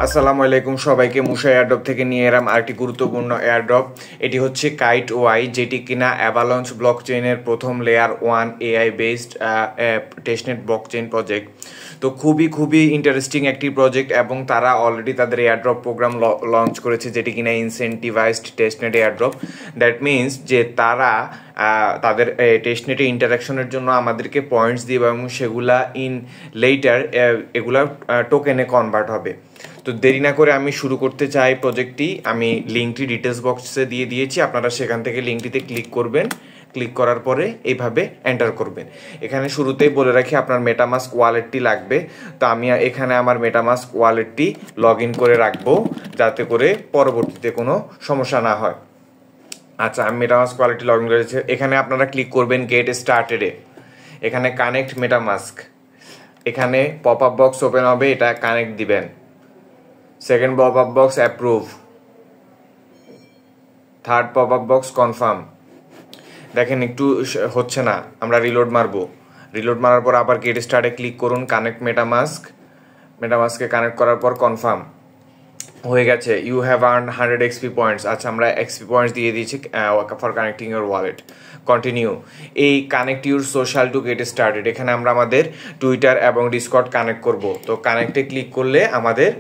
আসসালামু আলাইকুম সবাইকে। মুশা এয়ারড্রপ থেকে নিয়ে এলাম আরেকটি গুরুত্বপূর্ণ এয়ারড্রপ। এটি হচ্ছে কাইট ওয়াই, যেটি কিনা অ্যাভালাঞ্চ ব্লকচেইনের প্রথম layer 1 AI based testnet blockchain project. তো খুবই ইন্টারেস্টিং একটি প্রজেক্ট এবং তারা অলরেডি তাদের এয়ারড্রপ প্রোগ্রাম লঞ্চ করেছে, যেটি কিনা ইনসেন্টিভাইজড টেস্টনেট এয়ারড্রপ। দ্যাট মিনস যে তারা তাদের টেস্টনেটে ইন্টারাকশনের জন্য আমাদেরকে পয়েন্টস দিবে এবং সেগুলা লেটার এগুলা টোকেনে কনভার্ট হবে। তো দেরি না করে আমি শুরু করতে চাই প্রজেক্টটি। আমি লিঙ্কটি ডিটেলস বক্সে দিয়ে দিয়েছি, আপনারা সেখান থেকে লিঙ্কটিতে ক্লিক করবেন। ক্লিক করার পরে এইভাবে এন্টার করবেন। এখানে শুরুতেই বলে রাখি আপনার মেটামাস্ক ওয়ালেটটি লাগবে। তো আমি এখানে আমার মেটামাস্ক ওয়ালেটটি লগ ইন করে রাখবো, যাতে করে পরবর্তীতে কোনো সমস্যা না হয়। আচ্ছা, আমি মেটামাস্ক ওয়ালেটটি লগ ইন করেছি। এখানে আপনারা ক্লিক করবেন গেট স্টার্টেডে। এখানে কানেক্ট মেটামাস্ক, এখানে পপ আপ বক্স ওপেন হবে, এটা কানেক্ট দিবেন। Second pop up box approve, third pop up box confirm. দেখেন একটু হচ্ছে না, আমরা রিলোড মারবো। রিলোড মারার পর আবার গেট স্টার্টে ক্লিক করুন, কানেক্ট মেটামাস্ক। মেটামাস্কে কানেক্ট করার পর কনফার্ম হয়ে গেছে। You have earned 100 XP points. আচ্ছা, আমরা এক্সপি পয়েন্টস দিয়ে দিয়েছি for connecting your wallet. Continue. এই connect your social to get started, এখানে আমরা আমাদের টুইটার এবং ডিসকর্ড কানেক্ট করব। তো কানেক্টে ক্লিক করলে আমাদের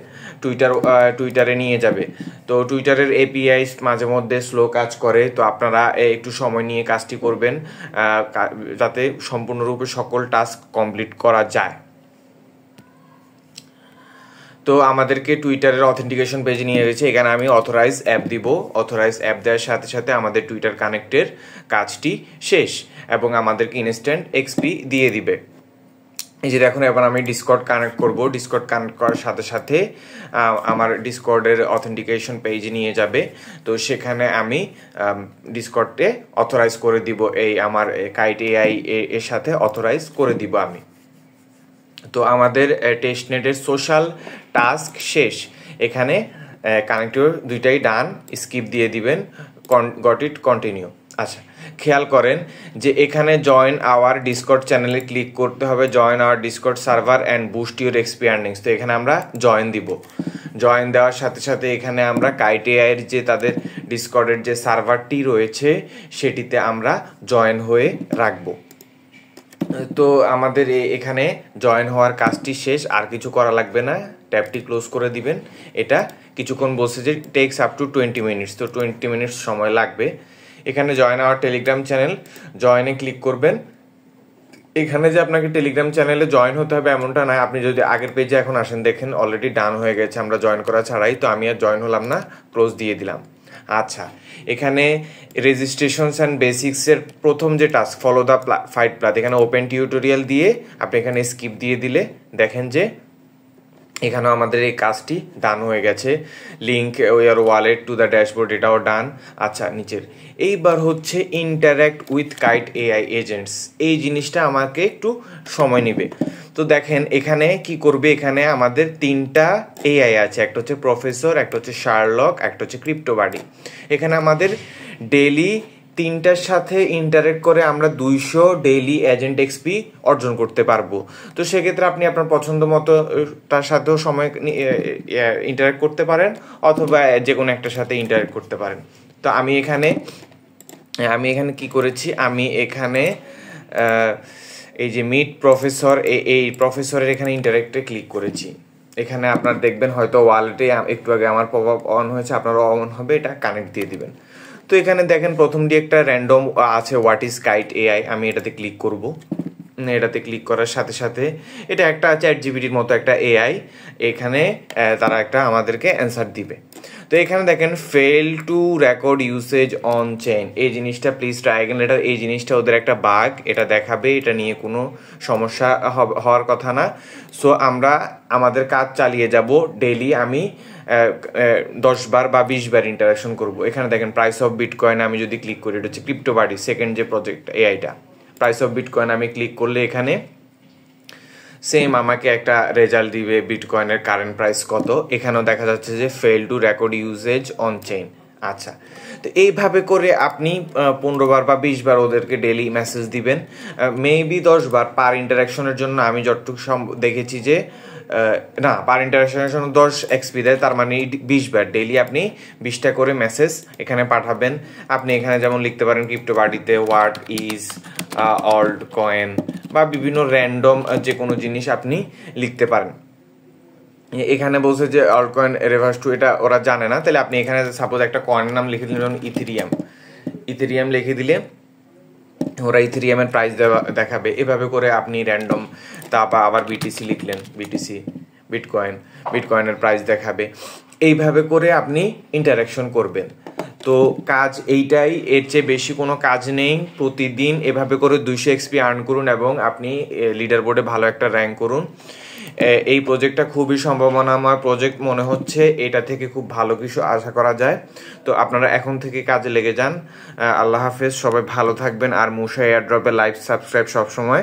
টুইটারে নিয়ে যাবে। তো টুইটারের এপিআই মাঝে মধ্যে স্লো কাজ করে, তো আপনারা একটু সময় নিয়ে কাজটি করবেন যাতে সম্পূর্ণরূপে সকল টাস্ক কমপ্লিট করা যায়। তো আমাদেরকে টুইটারের অথেন্টিকেশন পেজে নিয়ে গেছে। এখানে আমি অথরাইজ অ্যাপ দিব। অথরাইজ অ্যাপ দেওয়ার সাথে সাথে আমাদের টুইটার কানেক্টের কাজটি শেষ এবং আমাদেরকে ইনস্ট্যান্ট এক্সপি দিয়ে দিবে। এই যে দেখুন, এবার আমি ডিসকর্ড কানেক্ট করব। ডিসকর্ড কানেক্ট করার সাথে সাথে আমার ডিসকর্ডের অথেন্টিকেশন পেজে নিয়ে যাবে। তো সেখানে আমি ডিসকর্ডে অথরাইজ করে দিব, এই আমার কাইট এআই এর সাথে অথরাইজ করে দিব আমি। তো আমাদের টেস্টনেটের সোশ্যাল টাস্ক শেষ। এখানে কানেক্টর দুইটাই ডান, স্কিপ দিয়ে দিবেন, গট ইট, কন্টিনিউ। আচ্ছা, খেয়াল করেন যে এখানে জয়েন আওয়ার ডিসকর্ড চ্যানেলে ক্লিক করতে হবে, join our Discord server and boost your XP earnings. তো এখানে আমরা জয়েন দিব। জয়েন দেওয়ার সাথে সাথে এখানে আমরা কাইট এআইয়ের যে তাদের ডিসকর্ডের যে সার্ভারটি রয়েছে সেটিতে আমরা জয়েন হয়ে রাখবো। তো আমাদের এখানে জয়েন হওয়ার কাজটি শেষ, আর কিছু করা লাগবে না। ট্যাবটি ক্লোজ করে দিবেন। এটা কিছুক্ষণ বলছে যে টেক্স আপ টু 20 মিনিটস, তো 20 মিনিটস সময় লাগবে। এখানে জয়েন আওয়ার টেলিগ্রাম চ্যানেল, জয়েনে ক্লিক করবেন। এখানে যে আপনাকে টেলিগ্রাম চ্যানেলে জয়েন হতে হবে এমনটা নয়, আপনি যদি আগের পেজে এখন আসেন, দেখেন অলরেডি ডান হয়ে গেছে আমরা জয়েন করা ছাড়াই। তো আমি আর জয়েন হলাম না, ক্লোজ দিয়ে দিলাম। আচ্ছা, এখানে রেজিস্ট্রেশনস অ্যান্ড বেসিক্সের প্রথম যে task, follow the fight Plath, এখানে ওপেন টিউটোরিয়াল দিয়ে আপনি এখানে স্কিপ দিয়ে দিলে দেখেন যে এখানেও আমাদের এই কাজটি ডান হয়ে গেছে। Link your wallet to the dashboard, এটাও ডান। আচ্ছা, নিচের এইবার হচ্ছে interact with Kite AI agents, এই জিনিসটা আমাকে একটু সময় নেবে। তো দেখেন এখানে কি করবে, এখানে আমাদের 3টা এআই আছে, একটা হচ্ছে প্রফেসর, একটা হচ্ছে শার্লক, একটা হচ্ছে ক্রিপ্টোবাডি। এখানে আমাদের ডেইলি 3টার সাথে ইন্টারেক্ট করে আমরা 200 ডেইলি এজেন্ট এক্সপি অর্জন করতে পারবো। তো সেক্ষেত্রে আপনি আপনার পছন্দ মতো তার সাথেও সময় ইন্টারেক্ট করতে পারেন, অথবা যে কোনো একটার সাথে ইন্টারেক্ট করতে পারেন। তো আমি এখানে কি করেছি, আমি এখানে এই যে মিট প্রফেসর, এই প্রফেসরের এখানে ইন্টারেক্টে ক্লিক করেছি। এখানে আপনার দেখবেন হয়তো ওয়ালেটে একটু আগে আমার পপ আপ অন হয়েছে, আপনারও অন হবে, এটা কানেক্ট দিয়ে দিবেন। তো এখানে দেখেন প্রথমটি একটা র্যান্ডম আছে, হোয়াট ইজ কাইট এআই, আমি এটাতে ক্লিক করব। এটাতে ক্লিক করার সাথে সাথে এটা একটা চ্যাট জিপিটির মতো একটা এআই, এখানে তারা একটা আমাদেরকে অ্যান্সার দিবে। তো এখানে দেখেন fail to record usage on chain, এই জিনিসটা প্লিজ ট্রাই অ্যাগেন। এই জিনিসটা ওদের একটা বাগ, এটা দেখাবে, এটা নিয়ে কোনো সমস্যা হওয়ার কথা না। সো আমরা আমাদের কাজ চালিয়ে যাব। ডেইলি আমি 10 বার বা 20 বার ইন্টারাকশন করব। এখানে দেখেন প্রাইস অফ বিটকয়েন, আমি যদি ক্লিক করি, এটা হচ্ছে ক্রিপ্টোবাডি সেকেন্ড যে প্রজেক্ট এআইটা, প্রাইস অফ বিটকয়েন আমি ক্লিক করলে এখানে সেম আমাকে একটা রেজাল্ট দিবে, বিটকয়েনের কারেন্ট প্রাইস কত। এখানেও দেখা যাচ্ছে যে fail to record uses on chain. আচ্ছা, তো এইভাবে করে আপনি 15 বার বা 20 বার ওদেরকে ডেইলি মেসেজ দিবেন, মেবি 10 বার পার ইন্টারাকশনের জন্য। আমি যতটুকু দেখেছি যে না, পার ইন্টারাকশনের জন্য 10 এক্সপি দেয়, তার মানে 20 বার ডেইলি আপনি 20টা করে মেসেজ এখানে পাঠাবেন। আপনি এখানে যেমন লিখতে পারেন ক্রিপ্টো পার্টিতে হোয়াট ইজ অল্ট কয়েন বা বিভিন্ন র্যান্ডম যে কোনো জিনিস আপনি লিখতে পারেন। এখানে বলছে যে অল্ট কয়েন রেভার্স টু, এটা ওরা জানে না, তাহলে আপনি এখানে সাপোজ একটা কয়েনের নাম লিখে দিলেন ইথেরিয়াম লিখে দিলে ওরা ইথেরিয়ামের প্রাইস দেখাবে। এভাবে করে আপনি র্যান্ডম তারপর আবার বিটিসি লিখলেন, বিটকয়েনের প্রাইস দেখাবে। এইভাবে করে আপনি ইন্টারাকশন করবেন। তো কাজ এইটাই, এর চেয়ে বেশি কোনো কাজ নেই। প্রতিদিন এভাবে করে 200 এক্সপি আর্ন করুন এবং আপনি লিডার বোর্ডে ভালো একটা র্যাঙ্ক করুন। এই প্রজেক্টটা খুবই সম্ভাবনাময় প্রজেক্ট মনে হচ্ছে, এটা থেকে খুব ভালো কিছু আশা করা যায়। তো আপনারা এখন থেকে কাজে লেগে যান। আল্লাহ হাফেজ, সবাই ভালো থাকবেন। আর মুশা এয়ারড্রপে লাইক সাবস্ক্রাইব সবসময়